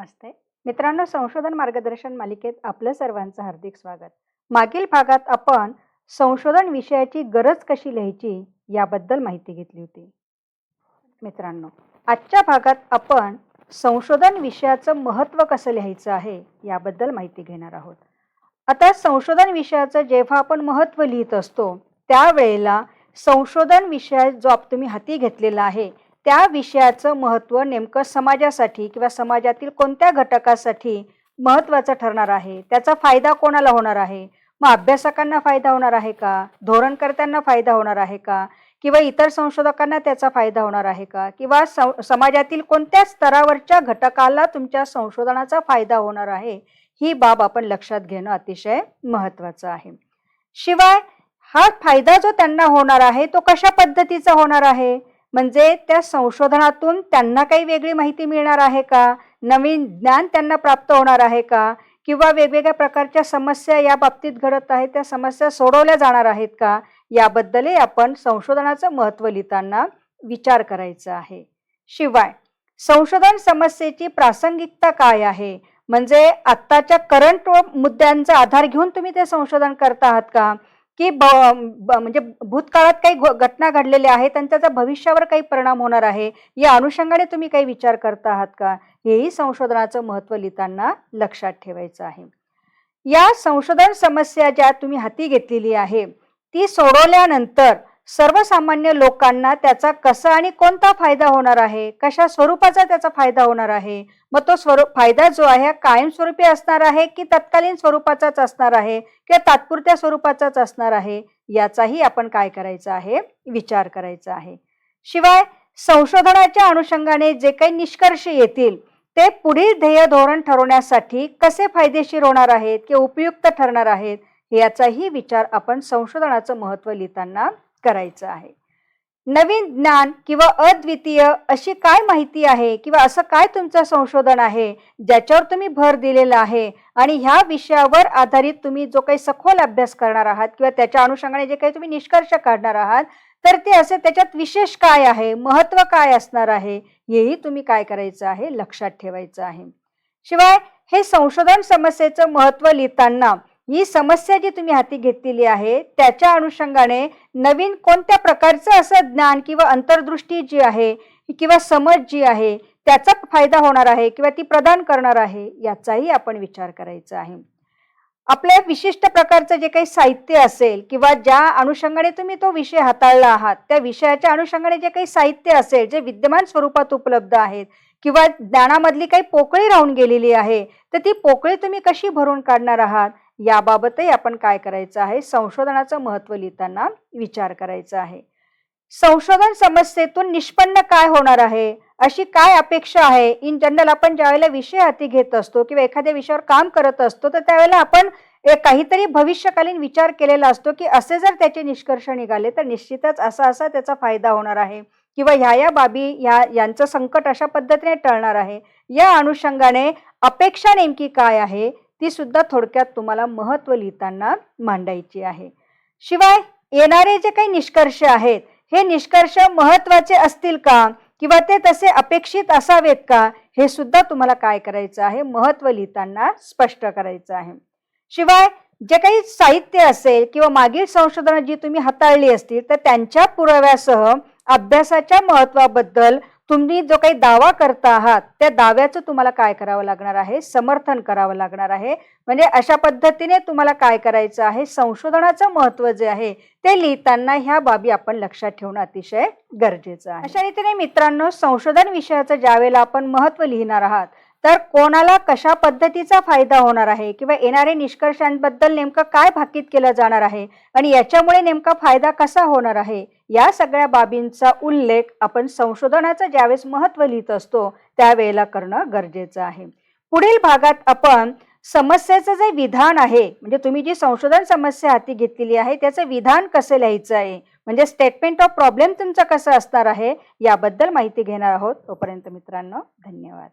नमस्ते मित्रांनो, संशोधन मार्गदर्शन मालिकेत आपलं सर्वांचं हार्दिक स्वागत. मागील भागात आपण संशोधन विषयाची गरज कशी लिहायची याबद्दल माहिती घेतली होती. मित्रांनो, आजच्या भागात आपण संशोधन विषयाचं महत्त्व कसं लिहायचं आहे याबद्दल माहिती घेणार आहोत. आता संशोधन विषयाचं जेव्हा आपण महत्त्व लिहित असतो त्यावेळेला संशोधन विषय जो तुम्ही हाती घेतलेला आहे त्या विषयाचं महत्त्व नेमकं समाजासाठी किंवा समाजातील कोणत्या घटकासाठी महत्त्वाचं ठरणार आहे, त्याचा फायदा कोणाला होणार आहे, मग अभ्यासकांना फायदा होणार आहे का, धोरणकर्त्यांना फायदा होणार आहे का, किंवा इतर संशोधकांना त्याचा फायदा होणार आहे का, किंवा समाजातील कोणत्या स्तरावरच्या घटकाला तुमच्या संशोधनाचा फायदा होणार आहे, ही बाब आपण लक्षात घेणं अतिशय महत्त्वाचं आहे. शिवाय हा फायदा जो त्यांना होणार आहे तो कशा पद्धतीचा होणार आहे, म्हणजे त्या संशोधनातून त्यांना काही वेगळी माहिती मिळणार आहे का, नवीन ज्ञान त्यांना प्राप्त होणार आहे का, किंवा वेगवेगळ्या प्रकारच्या समस्या या बाबतीत घडत आहेत त्या समस्या सोडवल्या जाणार आहेत का, याबद्दलही आपण संशोधनाचं महत्त्व लिहिताना विचार करायचा आहे. शिवाय संशोधन समस्येची प्रासंगिकता काय आहे, म्हणजे आत्ताच्या करंट मुद्द्यांचा आधार घेऊन तुम्ही ते संशोधन करता आहात का, की म्हणजे भूतकाळात काही घटना घडलेल्या आहेत आणि त्याचा भविष्यावर काही परिणाम होणार आहे या अनुषंगाने तुम्ही काही विचार करता आहात का, हेही संशोधनाचं महत्त्व लिहिताना लक्षात ठेवायचं आहे. या संशोधन समस्या ज्या तुम्ही हाती घेतलेली आहे ती सोडवल्यानंतर सर्वसामान्य लोकांना त्याचा कसा आणि कोणता फायदा होणार आहे, कशा स्वरूपाचा त्याचा फायदा होणार आहे, मग तो फायदा जो आहे कायमस्वरूपी असणार आहे की तत्कालीन स्वरूपाचाच असणार आहे किंवा तात्पुरत्या स्वरूपाचाच असणार आहे, याचाही आपण काय करायचं आहे, विचार करायचा आहे. शिवाय संशोधनाच्या अनुषंगाने जे काही निष्कर्ष येतील ते पुढील ध्येय धोरण ठरवण्यासाठी कसे फायदेशीर होणार आहेत किंवा उपयुक्त ठरणार आहेत याचाही विचार आपण संशोधनाचं महत्त्व लिहिताना करायचं आहे. नवीन ज्ञान किंवा अद्वितीय अशी काय माहिती आहे किंवा असं काय तुमचं संशोधन आहे ज्याच्यावर तुम्ही भर दिलेला आहे आणि ह्या विषयावर आधारित तुम्ही जो काही सखोल अभ्यास करणार आहात किंवा त्याच्या अनुषंगाने जे काही तुम्ही निष्कर्ष काढणार आहात तर ते असे त्याच्यात विशेष काय आहे, महत्त्व काय असणार आहे, हेही तुम्ही काय करायचं आहे, लक्षात ठेवायचं आहे. शिवाय हे संशोधन समस्येचं महत्त्व लिहिताना ही समस्या जी तुम्ही हाती घेतलेली आहे त्याच्या अनुषंगाने नवीन कोणत्या प्रकारचं असं ज्ञान किंवा अंतर्दृष्टी जी आहे किंवा समज जी आहे त्याचा फायदा होणार आहे किंवा ती प्रदान करणार आहे याचाही आपण विचार करायचा आहे. आपल्या विशिष्ट प्रकारचं जे काही साहित्य असेल किंवा ज्या अनुषंगाने तुम्ही तो विषय हाताळला आहात त्या विषयाच्या अनुषंगाने जे काही साहित्य असेल जे विद्यमान स्वरूपात उपलब्ध आहेत किंवा ज्ञानामधली काही पोकळी राहून गेलेली आहे तर ती पोकळी तुम्ही कशी भरून काढणार आहात याबाबतही आपण काय करायचं आहे, संशोधनाचं महत्त्व लिहिताना विचार करायचा आहे. संशोधन समस्येतून निष्पन्न काय होणार आहे, अशी काय अपेक्षा आहे. इन जनरल आपण ज्यावेळेला विषय हाती घेत असतो किंवा एखाद्या विषयावर काम करत असतो तर त्यावेळेला आपण काहीतरी भविष्यकालीन विचार केलेला असतो की असे जर त्याचे निष्कर्ष निघाले तर निश्चितच असा असा त्याचा फायदा होणार आहे किंवा ह्या बाबी यांचं संकट अशा पद्धतीने टळणार आहे. या अनुषंगाने अपेक्षा नेमकी काय आहे ती सुद्धा थोडक्यात तुम्हाला महत्त्व लिहिताना मांडायची आहे. शिवाय येणारे जे काही निष्कर्ष आहेत हे निष्कर्ष महत्त्वाचे असतील का किंवा ते तसे अपेक्षित असावेत का हे सुद्धा तुम्हाला काय करायचं आहे, महत्त्व लिहिताना स्पष्ट करायचं आहे. शिवाय जे काही साहित्य असेल किंवा मागील संशोधन जी तुम्ही हाताळली असतील तर त्यांच्या पुराव्यासह अभ्यासाच्या महत्त्वाबद्दल तुम्ही जो काही दावा करता आहात त्या दाव्याचं तुम्हाला काय करावं लागणार आहे, समर्थन करावं लागणार आहे. म्हणजे अशा पद्धतीने तुम्हाला काय करायचं आहे, संशोधनाचं महत्त्व जे आहे ते लिहिताना ह्या बाबी आपण लक्षात ठेवणं अतिशय गरजेचं आहे. अशा रीतीने मित्रांनो, संशोधन विषयाचं ज्यावेळेला आपण महत्त्व लिहिणार आहात तर कोणाला कशा पद्धतीचा फायदा होणार आहे किंवा येणारे निष्कर्षांबद्दल नेमकं काय भाकीत केलं जाणार आहे आणि याच्यामुळे नेमका फायदा कसा होणार आहे या सगळ्या बाबींचा उल्लेख आपण संशोधनाचं ज्यावेळेस महत्त्व लिहित असतो त्यावेळेला करणं गरजेचं आहे. पुढील भागात आपण समस्येचं जे विधान आहे म्हणजे तुम्ही जी संशोधन समस्या हाती घेतलेली आहे त्याचं विधान कसं लिहायचं आहे, म्हणजे स्टेटमेंट ऑफ प्रॉब्लेम तुमचं कसं असणार आहे याबद्दल माहिती घेणार आहोत. तोपर्यंत मित्रांनो, धन्यवाद.